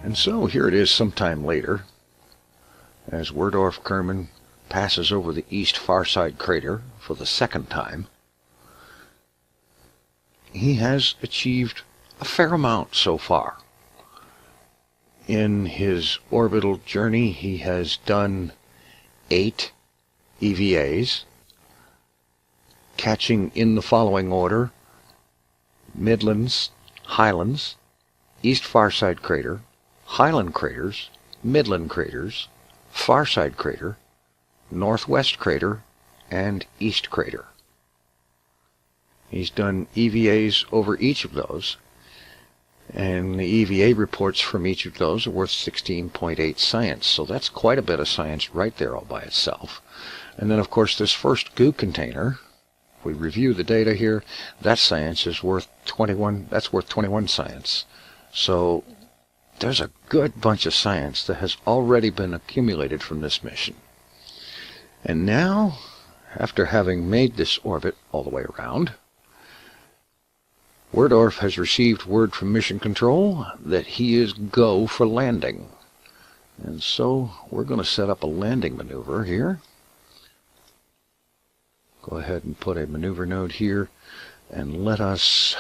And so here it is sometime later, as Werdorf Kerbin passes over the east far side crater for the second time. He has achieved a fair amount so far. In his orbital journey, he has done 8 EVAs, catching in the following order: Midlands, Highlands, East Farside Crater, Highland Craters, Midland Craters, Farside Crater, Northwest Crater, and East Crater. He's done EVAs over each of those, and the EVA reports from each of those are worth 16.8 science, so that's quite a bit of science right there all by itself. And then of course this first goo container, if we review the data here, that science is worth 21, that's worth 21 science. So there's a good bunch of science that has already been accumulated from this mission. And now, after having made this orbit all the way around, Werdorf has received word from Mission Control that he is go for landing. And so we're going to set up a landing maneuver here. Go ahead and put a maneuver node here, and let us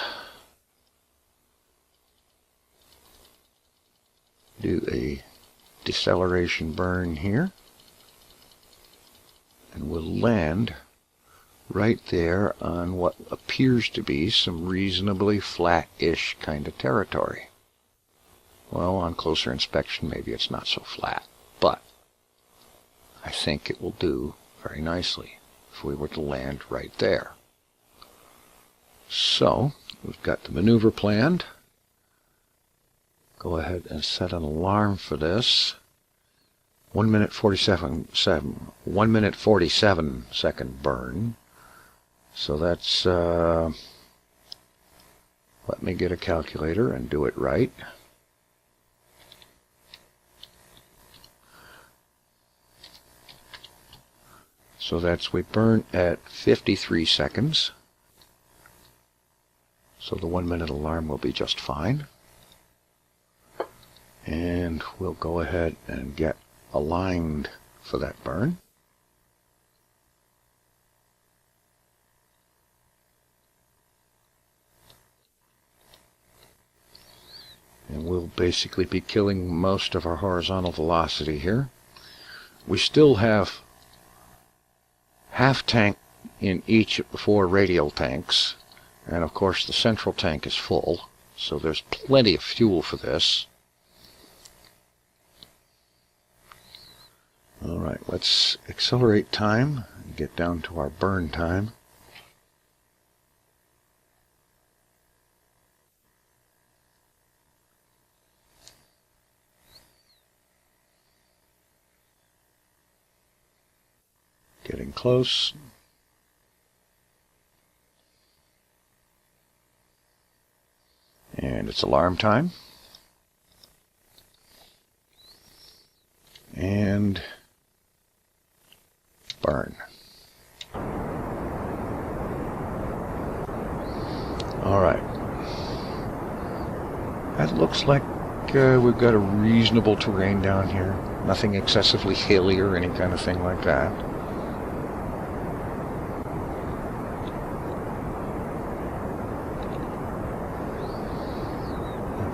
do a deceleration burn here. And we'll land right there on what appears to be some reasonably flat-ish kind of territory. Well, on closer inspection, maybe it's not so flat, but I think it will do very nicely if we were to land right there. So, we've got the maneuver planned. Go ahead and set an alarm for this. 1 minute 47 second burn. So that's, let me get a calculator and do it right. So that's, we burn at 53 seconds. So the 1 minute alarm will be just fine. And we'll go ahead and get aligned for that burn. And we'll basically be killing most of our horizontal velocity here. We still have half tank in each of the 4 radial tanks, and of course the central tank is full, so there's plenty of fuel for this. Alright, let's accelerate time and get down to our burn time. Getting close. And it's alarm time. And burn. Alright. That looks like we've got a reasonable terrain down here. Nothing excessively hilly or any kind of thing like that.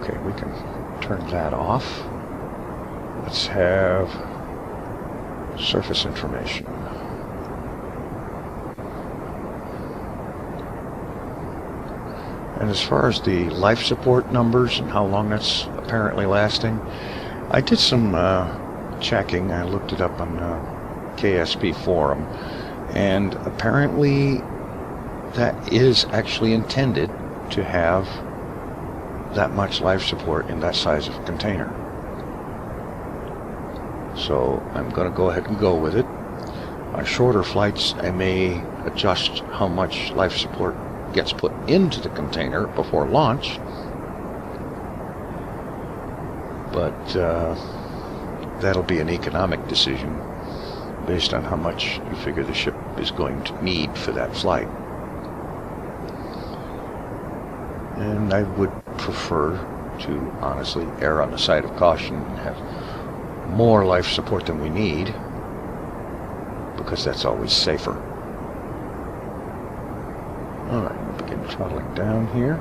Okay, we can turn that off. Let's have surface information. And as far as the life support numbers and how long that's apparently lasting, I did some checking. I looked it up on KSP forum, and apparently that is actually intended to have that much life support in that size of a container. So I'm going to go ahead and go with it. On shorter flights, I may adjust how much life support gets put into the container before launch. But that'll be an economic decision based on how much you figure the ship is going to need for that flight. And I would prefer to honestly err on the side of caution and have more life support than we need, because that's always safer. Alright, we'll begin throttling down here.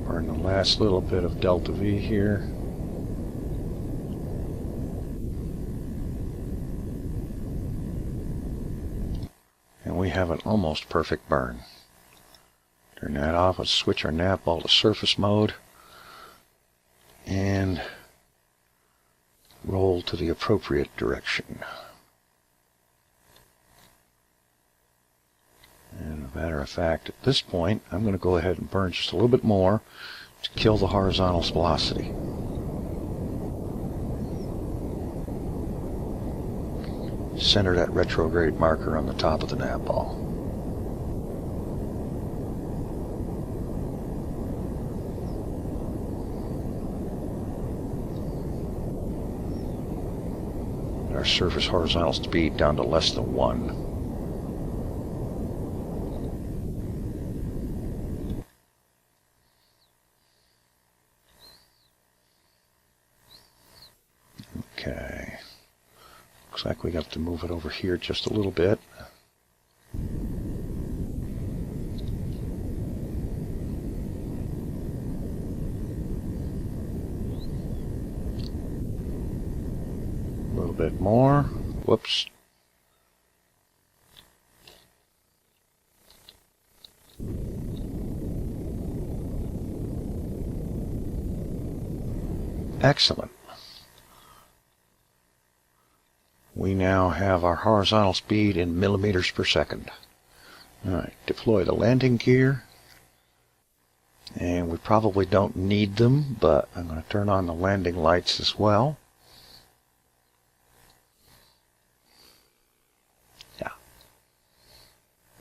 Burn the last little bit of delta V here. And we have an almost perfect burn. Turn that off. Let's switch our nav ball to surface mode and roll to the appropriate direction. And as a matter of fact, at this point, I'm going to go ahead and burn just a little bit more to kill the horizontal velocity. Center that retrograde marker on the top of the nav ball. Our surface horizontal speed down to less than 1. Okay. Looks like we have to move it over here just a little bit. A little bit more. Whoops. Excellent. We now have our horizontal speed in millimeters per second. Alright, deploy the landing gear. And we probably don't need them, but I'm going to turn on the landing lights as well. Yeah.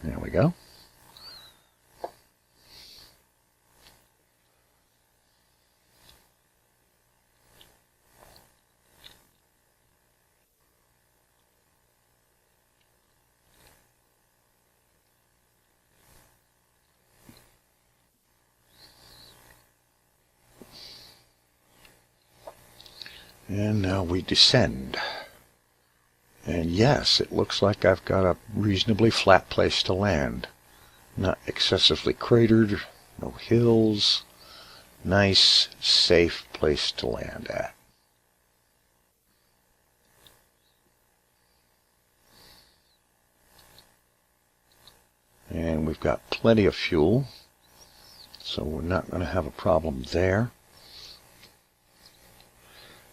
There we go. And now we descend. And yes, it looks like I've got a reasonably flat place to land. Not excessively cratered, no hills. Nice, safe place to land at. And we've got plenty of fuel, so we're not going to have a problem there.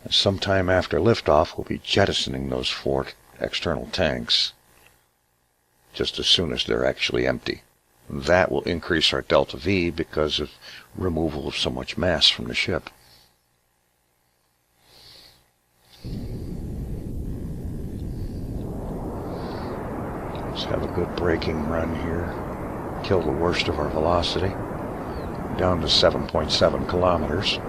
Sometime after liftoff, we'll be jettisoning those 4 external tanks just as soon as they're actually empty. That will increase our delta V because of removal of so much mass from the ship. Let's have a good braking run here. Kill the worst of our velocity. Down to 7.7 kilometers.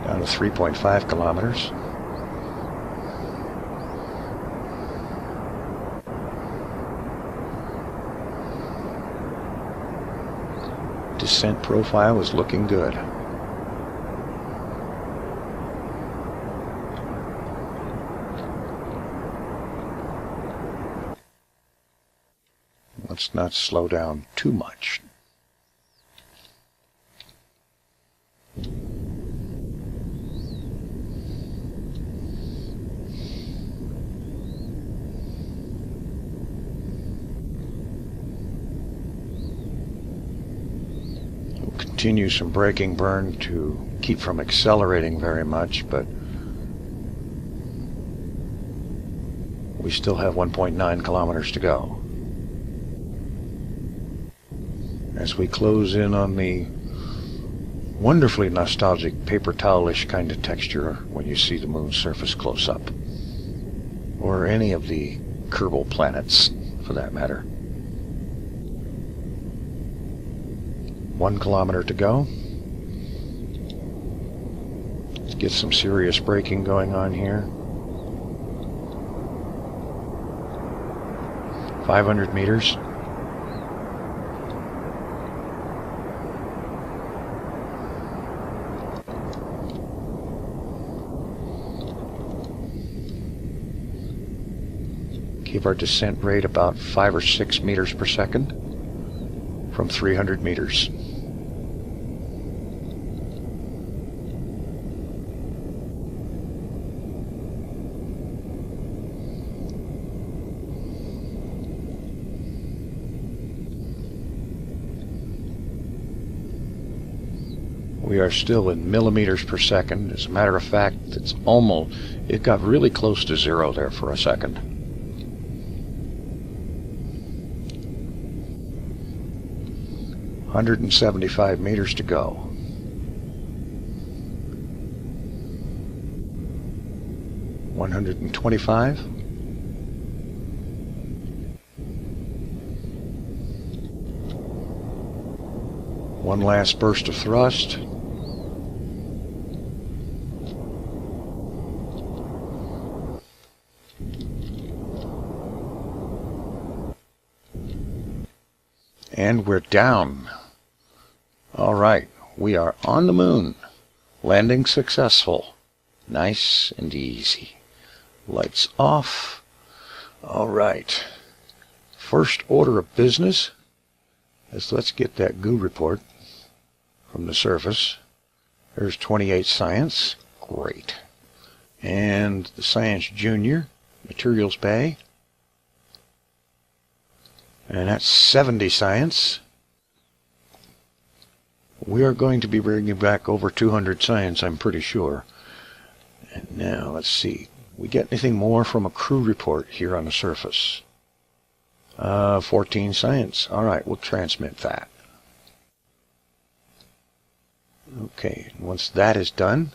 Down to 3.5 kilometers. Descent profile is looking good. Let's not slow down too much. Continue some braking burn to keep from accelerating very much, but We still have 1.9 kilometers to go. As we close in on the wonderfully nostalgic paper towelish kind of texture when you see the moon's surface close up, or any of the Kerbal planets for that matter. 1 kilometer to go. Let's get some serious braking going on here. 500 meters. Keep our descent rate about 5 or 6 meters per second from 300 meters. We are still in millimeters per second. As a matter of fact, it got really close to zero there for a second. 175 meters to go. $125. One last burst of thrust. And we're down. All right, we are on the moon. Landing successful. Nice and easy. Lights off. All right. First order of business is let's get that goo report from the surface. There's 28 science. Great. And the Science Junior, Materials Bay. And that's 70 science. We are going to be bringing back over 200 science, I'm pretty sure. And now, let's see. We get anything more from a crew report here on the surface? 14 science. All right, we'll transmit that. Okay, once that is done,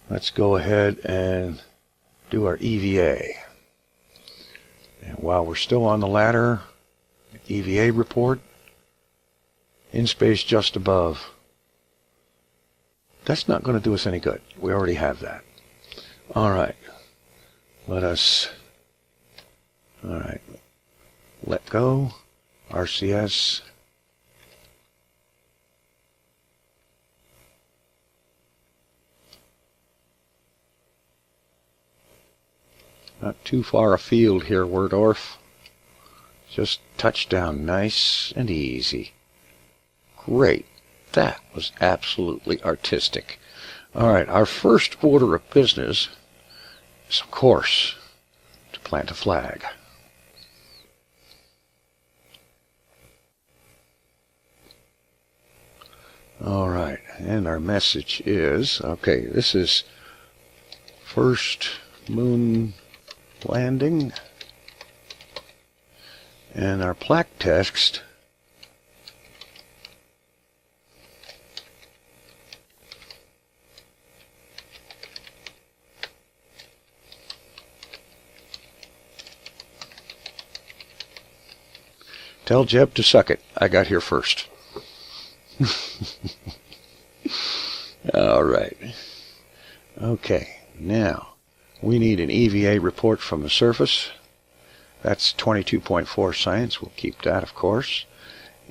let's go ahead and do our EVA. And while we're still on the ladder, EVA report. In space just above. That's not going to do us any good. We already have that. All right. Let go. RCS. Not too far afield here, Werdorf. Just touchdown, nice and easy. Great. That was absolutely artistic. All right, our first order of business is, of course, to plant a flag. All right, and our message is, okay, this is first moon landing. And our plaque text tell Jeb to suck it. I got here first. All right. Okay, now we need an EVA report from the surface. That's 22.4 science. We'll keep that, of course.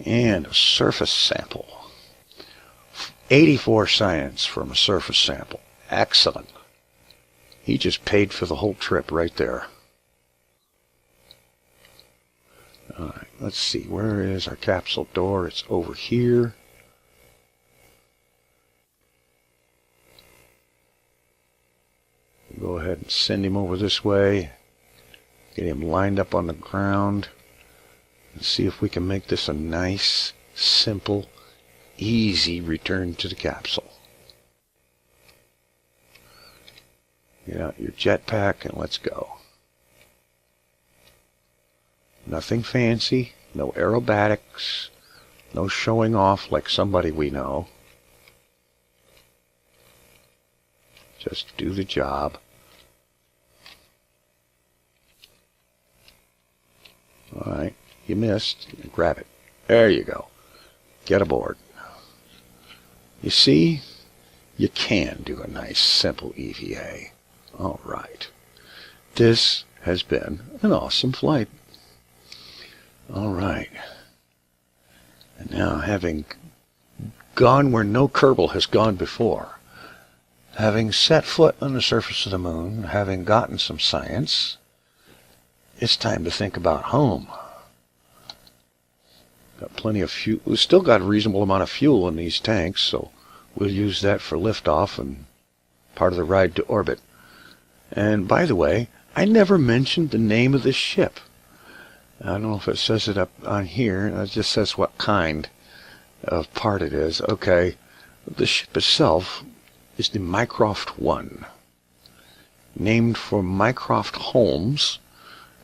And a surface sample. 84 science from a surface sample. Excellent. He just paid for the whole trip right there. All right, let's see. Where is our capsule door? It's over here. Go ahead and send him over this way. Get him lined up on the ground. And see if we can make this a nice, simple, easy return to the capsule. Get out your jetpack and let's go. Nothing fancy, no aerobatics, no showing off like somebody we know. Just do the job. Alright, you missed. Grab it. There you go. Get aboard. You see, you can do a nice, simple EVA. Alright. This has been an awesome flight. Alright. And now, having gone where no Kerbal has gone before, having set foot on the surface of the moon, having gotten some science, it's time to think about home. Got plenty of fuel. We've still got a reasonable amount of fuel in these tanks, so we'll use that for liftoff and part of the ride to orbit. And by the way, I never mentioned the name of this ship. I don't know if it says it up on here. It just says what kind of part it is. Okay, the ship itself is the Mycroft 1, named for Mycroft Holmes,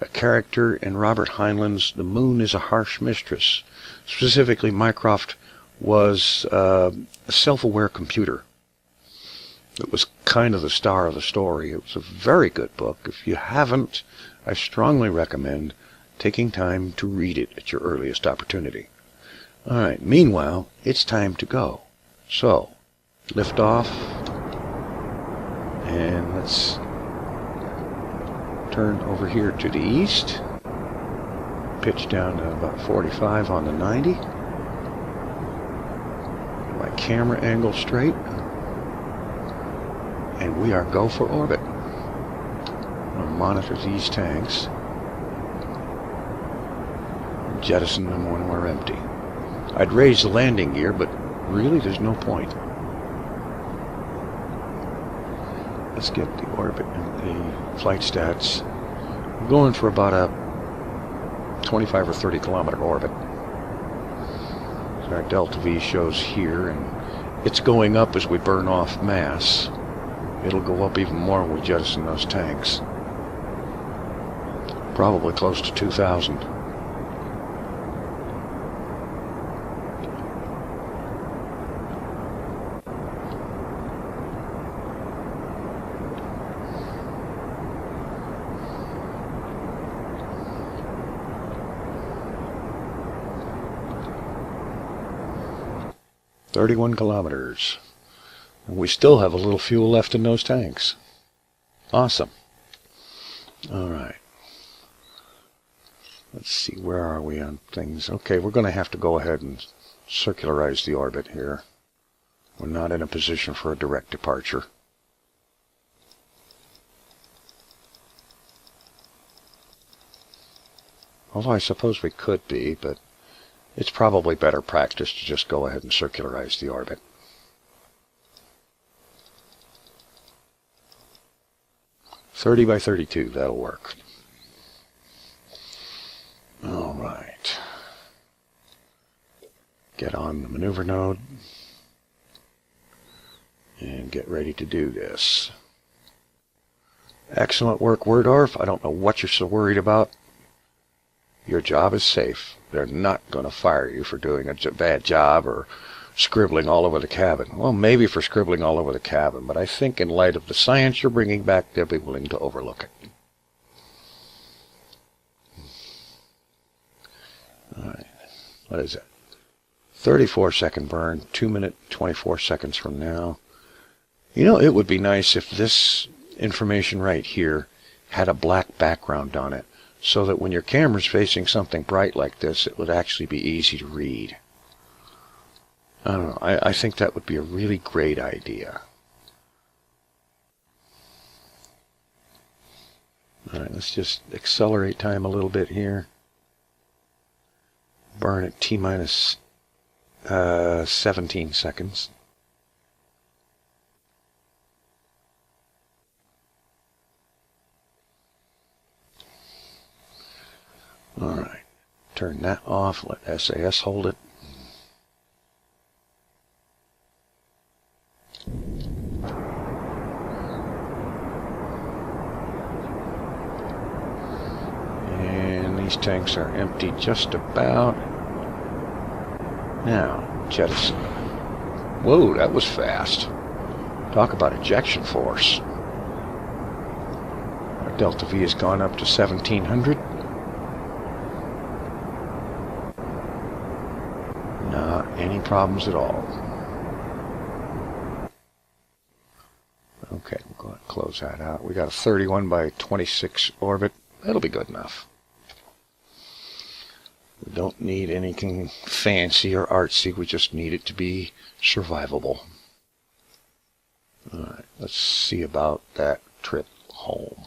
a character in Robert Heinlein's The Moon is a Harsh Mistress. Specifically, Mycroft was a self-aware computer. It was kind of the star of the story. It was a very good book. If you haven't, I strongly recommend taking time to read it at your earliest opportunity. Alright, meanwhile, it's time to go. So, lift off, and let's turn over here to the east, pitch down to about 45 on the 90, get my camera angle straight, and we are go for orbit. I'll monitor these tanks, jettison them when we're empty. I'd raise the landing gear, but really there's no point. Let's get the orbit and the flight stats. I'm going for about a 25 or 30 kilometer orbit. So our delta V shows here, and it's going up as we burn off mass. It'll go up even more when we jettison those tanks. Probably close to 2,000. "31 kilometers. And we still have a little fuel left in those tanks. Awesome. Alright. Let's see, where are we on things? Okay, we're going to have to go ahead and circularize the orbit here. We're not in a position for a direct departure. Although I suppose we could be, but it's probably better practice to just go ahead and circularize the orbit. "30 by 32, that'll work. Alright. Get on the maneuver node and get ready to do this. Excellent work, Werdorf. I don't know what you're so worried about. Your job is safe. They're not going to fire you for doing a bad job or scribbling all over the cabin. Well, maybe for scribbling all over the cabin, but I think in light of the science you're bringing back, they'll be willing to overlook it. Alright, what is it? 34-second burn, 2 minutes, 24 seconds from now. You know, it would be nice if this information right here had a black background on it, so that when your camera's facing something bright like this, it would actually be easy to read. I don't know, I think that would be a really great idea. Alright, let's just accelerate time a little bit here. Burn at T-minus 17 seconds. Alright, turn that off, let SAS hold it. And These tanks are empty just about. Now, jettison. Whoa, that was fast. Talk about ejection force. Our delta V has gone up to 1700. Not any problems at all. Okay, we'll go ahead and close that out. We got a 31 by 26 orbit. That'll be good enough. We don't need anything fancy or artsy. We just need it to be survivable. Alright, let's see about that trip home.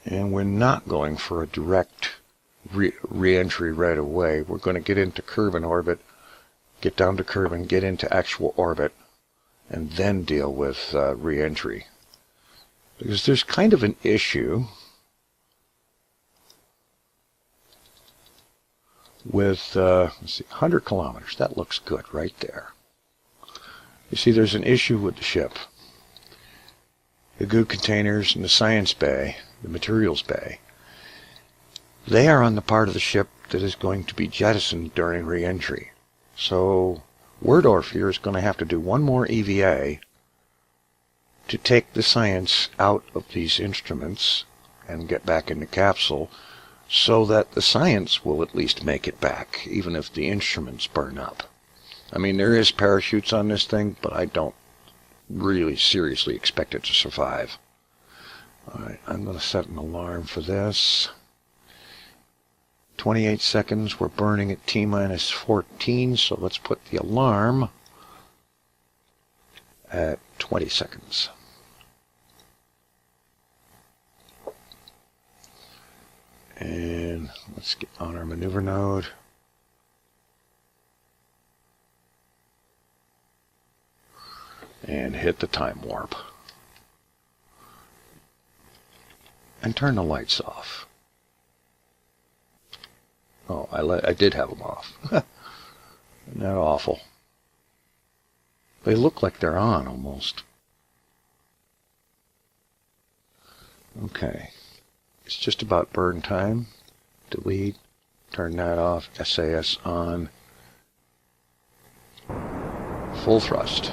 And we're not going for a direct re-entry right away. We're going to get into Kerbin orbit, get down to Kerbin, get into actual orbit, and then deal with re-entry. Because there's kind of an issue with, let's see, 100 kilometers. That looks good right there. You see, there's an issue with the ship. The goo containers and the science bay, the materials bay, they are on the part of the ship that is going to be jettisoned during re-entry. So Werdorf here is going to have to do one more EVA to take the science out of these instruments and get back in the capsule so that the science will at least make it back, even if the instruments burn up. I mean, there is parachutes on this thing, but I don't really seriously expect it to survive. Alright, I'm going to set an alarm for this. 28 seconds, we're burning at T-minus 14, so let's put the alarm at 20 seconds. And let's get on our maneuver node. And hit the time warp. And turn the lights off. Oh, I did have them off. Isn't that awful? They look like they're on almost. Okay. It's just about burn time. Delete. Turn that off. SAS on. Full thrust.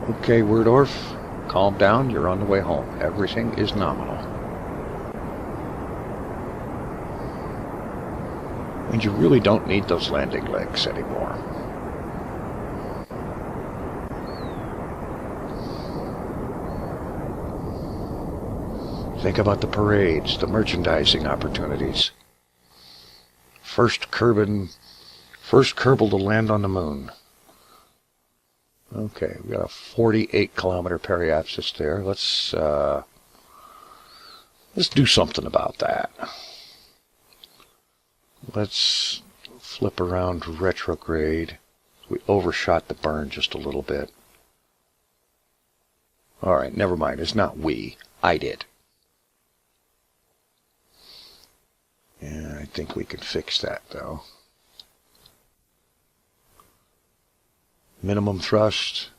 Okay, Werdorf, calm down. You're on the way home. Everything is nominal. And you really don't need those landing legs anymore. Think about the parades, the merchandising opportunities. First Kerbal to land on the moon. Okay, we got a 48 kilometer periapsis there. Let's do something about that. Let's flip around to retrograde. We overshot the burn just a little bit. Alright, never mind. It's not we. I did. Yeah, I think we can fix that, though. Minimum thrust.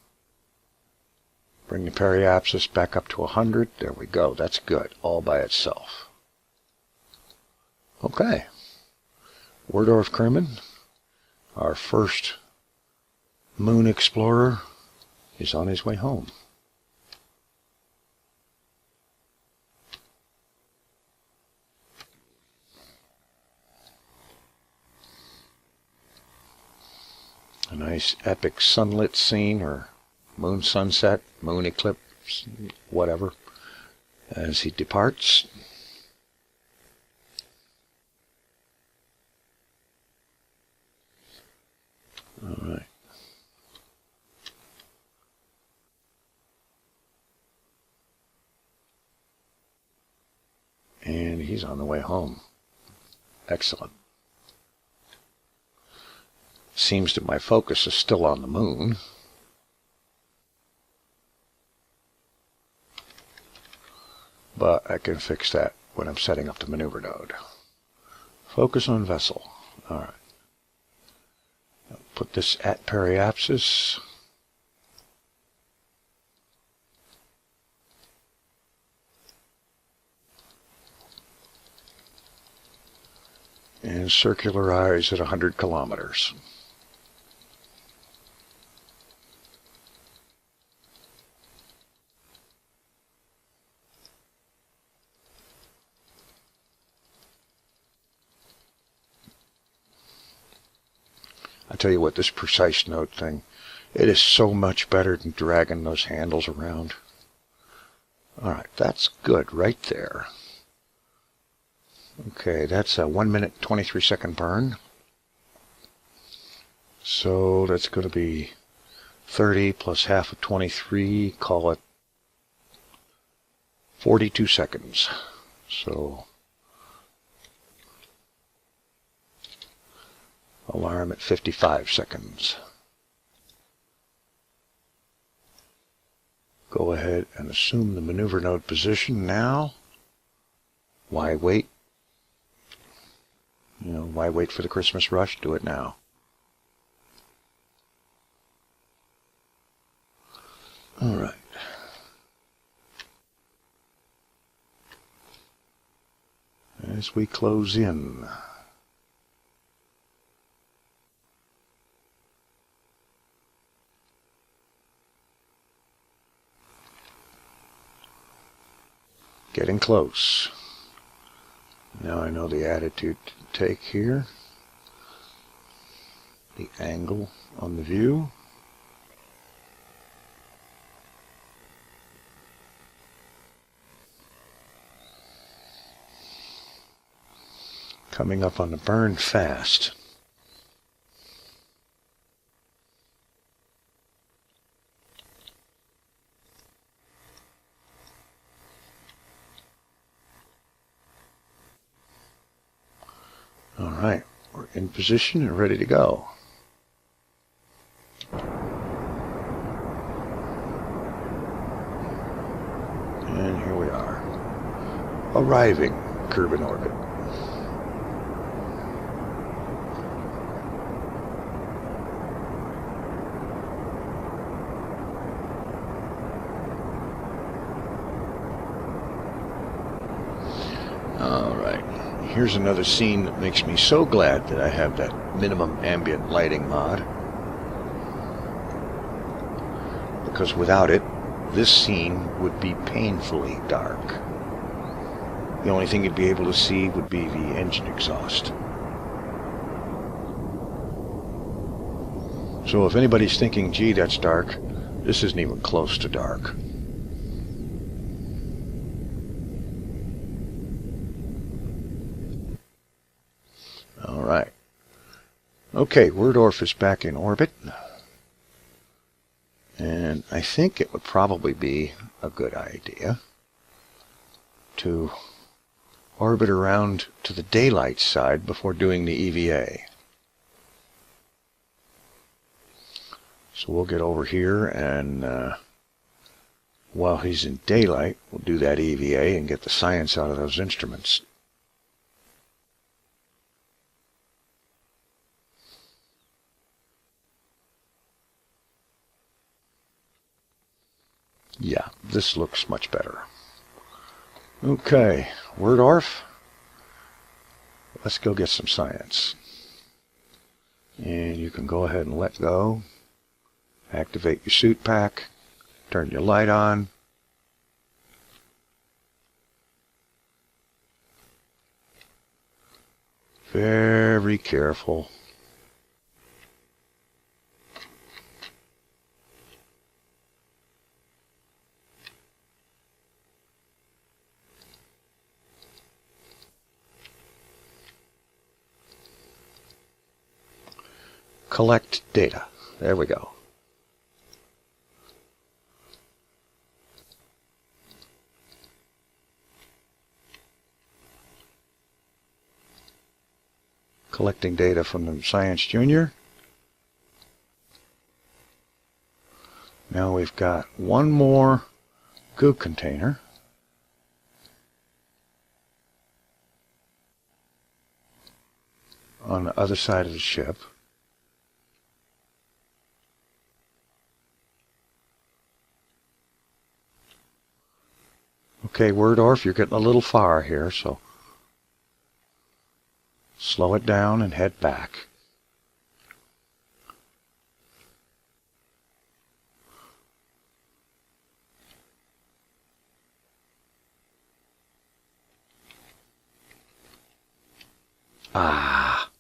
Bring the periapsis back up to 100. There we go. That's good. All by itself. Okay. Werdorf Kerbin, our first moon explorer, is on his way home. A nice epic sunlit scene, or moon sunset, moon eclipse, whatever, as he departs. All right. And he's on the way home. Excellent. Seems that my focus is still on the moon. but I can fix that when I'm setting up the maneuver node. Focus on vessel. Alright. Put this at periapsis. And circularize at 100 kilometers. I tell you what, this precise node thing, it is so much better than dragging those handles around. Alright, that's good right there. Okay, that's a 1 minute 23 second burn. So that's going to be 30 plus half of 23, call it 42 seconds. So alarm at 55 seconds. Go ahead and assume the maneuver node position now. Why wait? You know, why wait for the Christmas rush? Do it now. All right. As we close in. Getting close. Now I know the attitude to take here. The angle on the view. Coming up on the burn fast. All right, we're in position and ready to go. And here we are, arriving Kerbin orbit. Here's another scene that makes me so glad that I have that minimum ambient lighting mod. Because without it, this scene would be painfully dark. The only thing you'd be able to see would be the engine exhaust. So if anybody's thinking, gee, that's dark, this isn't even close to dark. Alright. Okay, Werdorf is back in orbit. And I think it would probably be a good idea to orbit around to the daylight side before doing the EVA. So we'll get over here and while he's in daylight, we'll do that EVA and get the science out of those instruments. Yeah, this looks much better. Okay, Werdorf, let's go get some science. And you can go ahead and let go. Activate your suit pack. Turn your light on. Very careful. Collect data. There we go. Collecting data from the Science Junior. Now we've got one more goo container. on the other side of the ship. Okay, Werdorf, you're getting a little far here, so slow it down and head back. Ah,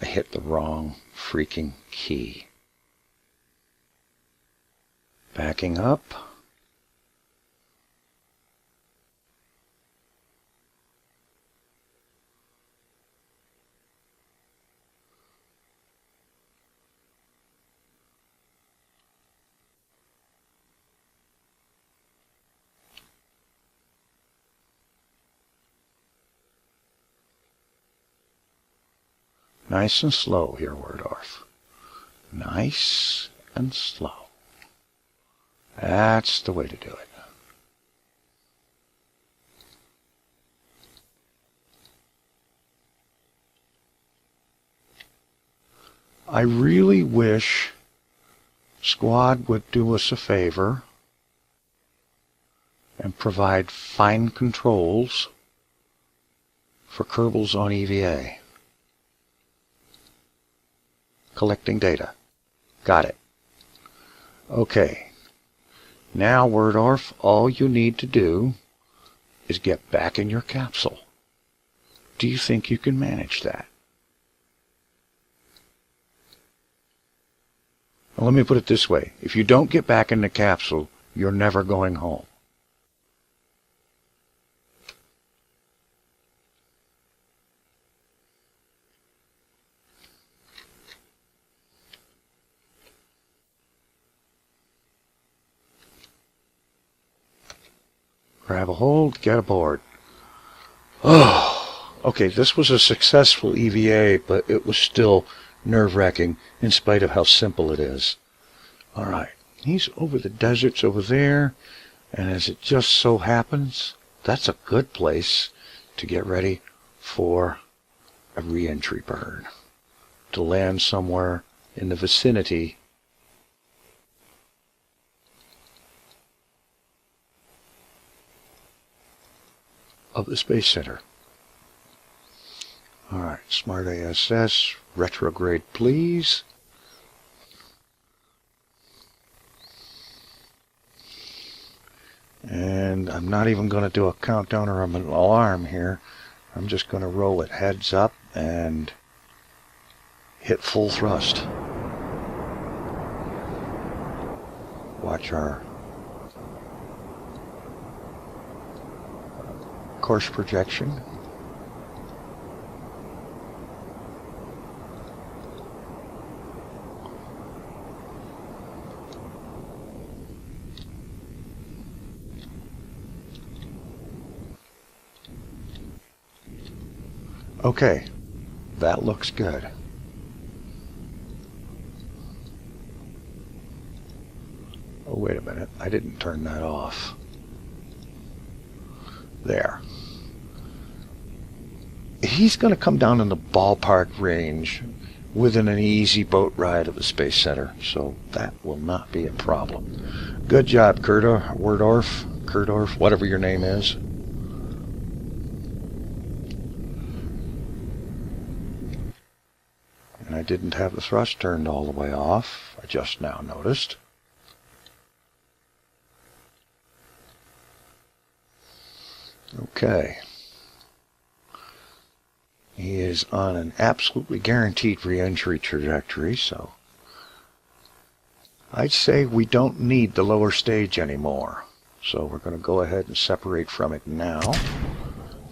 I hit the wrong freaking key. Backing up. Nice and slow here, Werdorf. Nice and slow. That's the way to do it. I really wish Squad would do us a favor and provide fine controls for Kerbals on EVA. Collecting data. Got it. Okay. Now, Werdorf, all you need to do is get back in your capsule. Do you think you can manage that? Well, let me put it this way. If you don't get back in the capsule, you're never going home. Grab a hold, get aboard. Oh, okay, this was a successful EVA, but it was still nerve-wracking in spite of how simple it is. All right, he's over the deserts over there, and as it just so happens, that's a good place to get ready for a re-entry burn, to land somewhere in the vicinity of the Space Center. Alright, Smart ASS, retrograde please. And I'm not even going to do a countdown or an alarm here. I'm just going to roll it heads up and hit full thrust. Watch our course projection. Okay, that looks good. Oh, wait a minute, I didn't turn that off. There. He's going to come down in the ballpark range within an easy boat ride of the Space Center, so that will not be a problem. Good job, Kerdorf, whatever your name is. And I didn't have the thrust turned all the way off. I just now noticed. Okay. He is on an absolutely guaranteed re-entry trajectory, so I'd say we don't need the lower stage anymore. So we're going to go ahead and separate from it now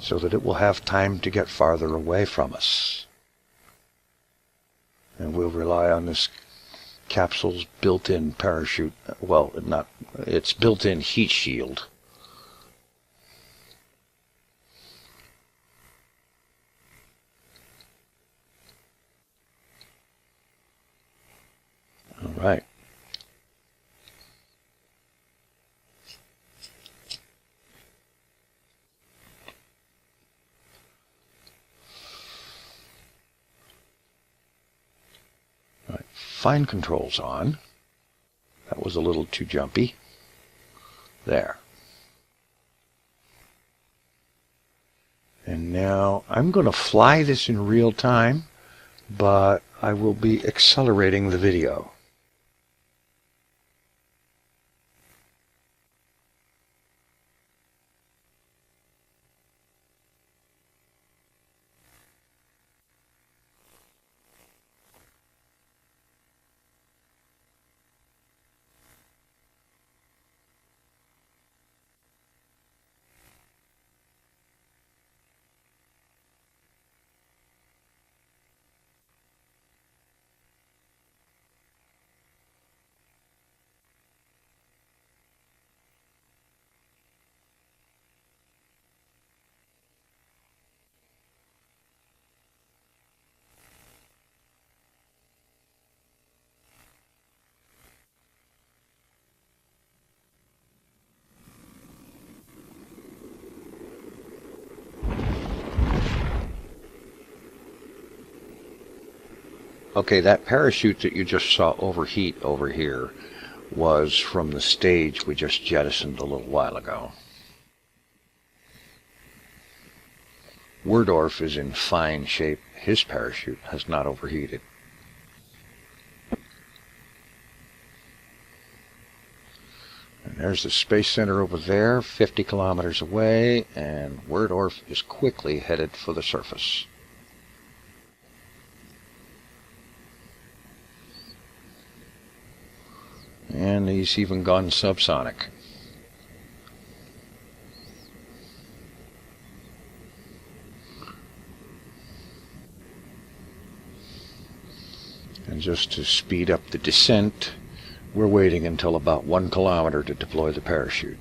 so that it will have time to get farther away from us. And we'll rely on this capsule's built-in parachute, well, not, its built-in heat shield. All right. fine controls on. That was a little too jumpy. There. And now I'm going to fly this in real time, but I will be accelerating the video. Okay, that parachute that you just saw overheat over here was from the stage we just jettisoned a little while ago. Werdorf is in fine shape. His parachute has not overheated. And there's the Space Center over there, 50 kilometers away, and Werdorf is quickly headed for the surface. And he's even gone subsonic. And just to speed up the descent, we're waiting until about 1 kilometer to deploy the parachute.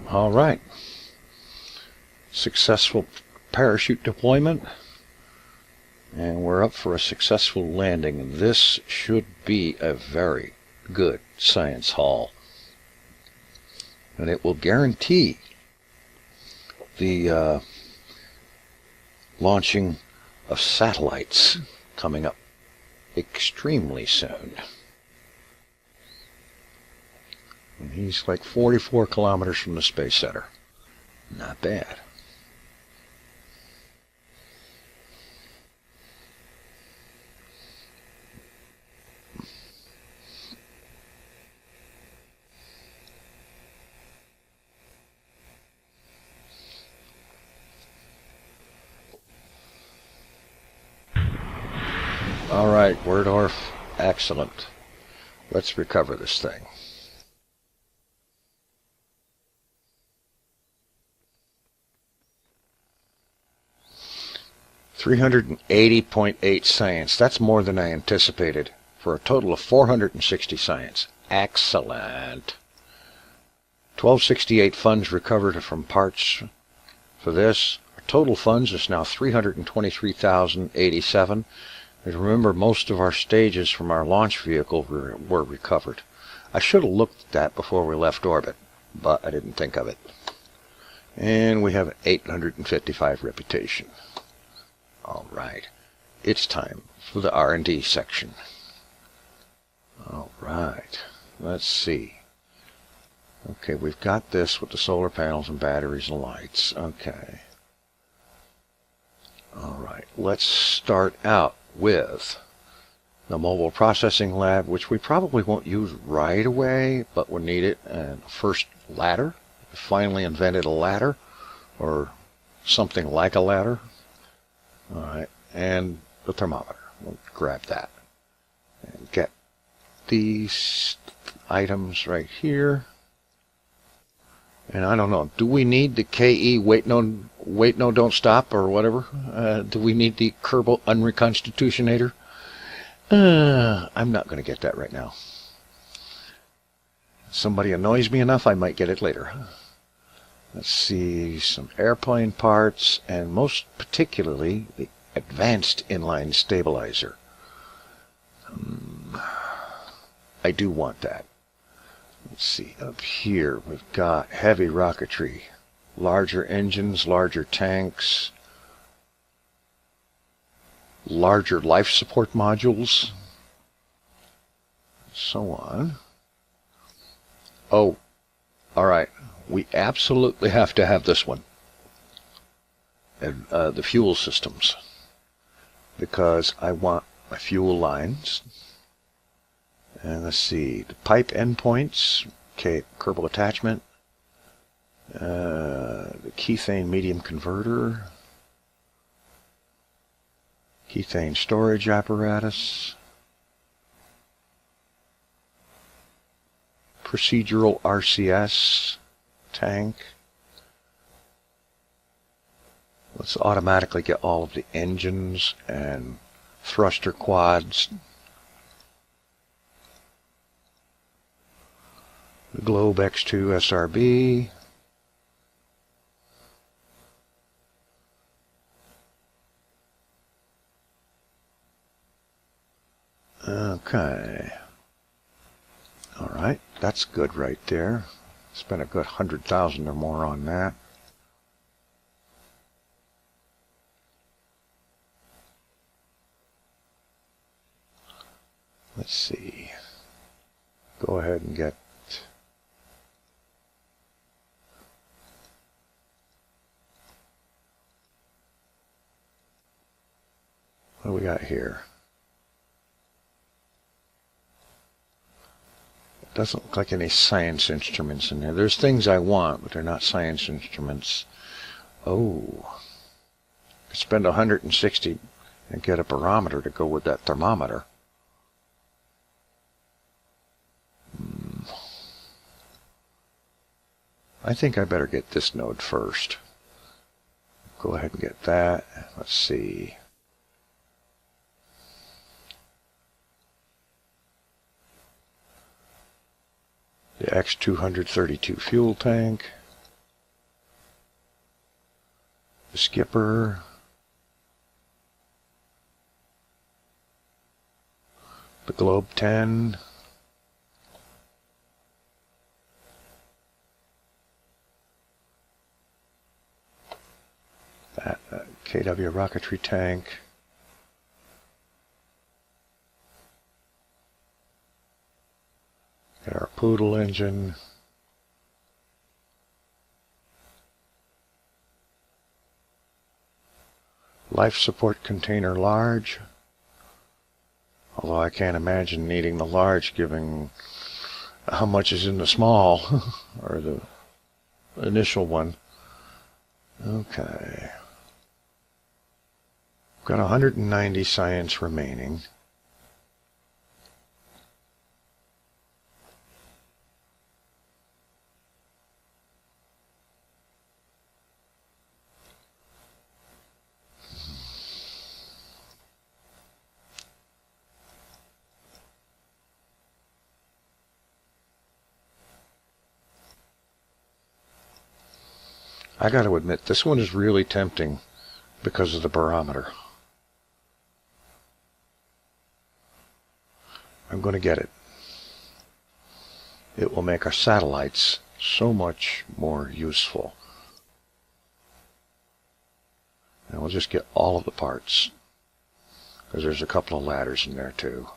All right, successful parachute deployment, and we're up for a successful landing. This should be a very good science haul, and it will guarantee the launching of satellites coming up extremely soon. And he's like 44 kilometers from the Space Center. Not bad. All right, Werdorf, excellent. Let's recover this thing. 380.8 science. That's more than I anticipated, for a total of 460 science. Excellent. 1268 funds recovered from parts for this. Our total funds is now 323,087. And remember, most of our stages from our launch vehicle were recovered. I should have looked at that before we left orbit, but I didn't think of it. And we have 855 reputation. All right, it's time for the R&D section. All right, let's see. Okay, we've got this with the solar panels and batteries and lights. Okay. All right, let's start out with the mobile processing lab, which we probably won't use right away, but we'll need it. And first, ladder. We finally invented a ladder, or something like a ladder. All right, and the thermometer. We'll grab that and get these items right here. And I don't know, do we need the KE wait no don't stop or whatever? Do we need the Kerbal unreconstitutionator? I'm not going to get that right now. If somebody annoys me enough, I might get it later. Let's see, some airplane parts, and most particularly the advanced inline stabilizer. I do want that. Let's see, up here we've got heavy rocketry, larger engines, larger tanks, larger life support modules, so on. Oh, alright, we absolutely have to have this one, and, the fuel systems, because I want my fuel lines. And let's see, the pipe endpoints, okay, Kerbal attachment, the kethane medium converter, kethane storage apparatus, procedural RCS tank. Let's automatically get all of the engines and thruster quads. The Globe X2 SRB. Okay. Alright, that's good right there. Spent a good 100,000 or more on that. Let's see. Go ahead and get what do we got here? It doesn't look like any science instruments in there. There's things I want, but they're not science instruments. Oh. I could spend 160 and get a barometer to go with that thermometer. I think I better get this node first. Go ahead and get that. Let's see. The X232 fuel tank, the skipper, the Globe 10, that KW rocketry tank, got our Poodle engine, life support container large, although I can't imagine needing the large given how much is in the small, or the initial one. Okay. Got 190 science remaining. I got to admit, this one is really tempting because of the barometer. I'm going to get it. It will make our satellites so much more useful. And we'll just get all of the parts, because there's a couple of ladders in there too.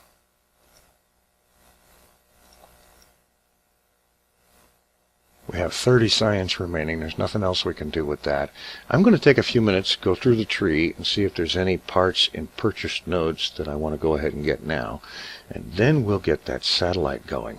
We have 30 science remaining. There's nothing else we can do with that. I'm going to take a few minutes, go through the tree, and see if there's any parts in purchased nodes that I want to go ahead and get now. And then we'll get that satellite going.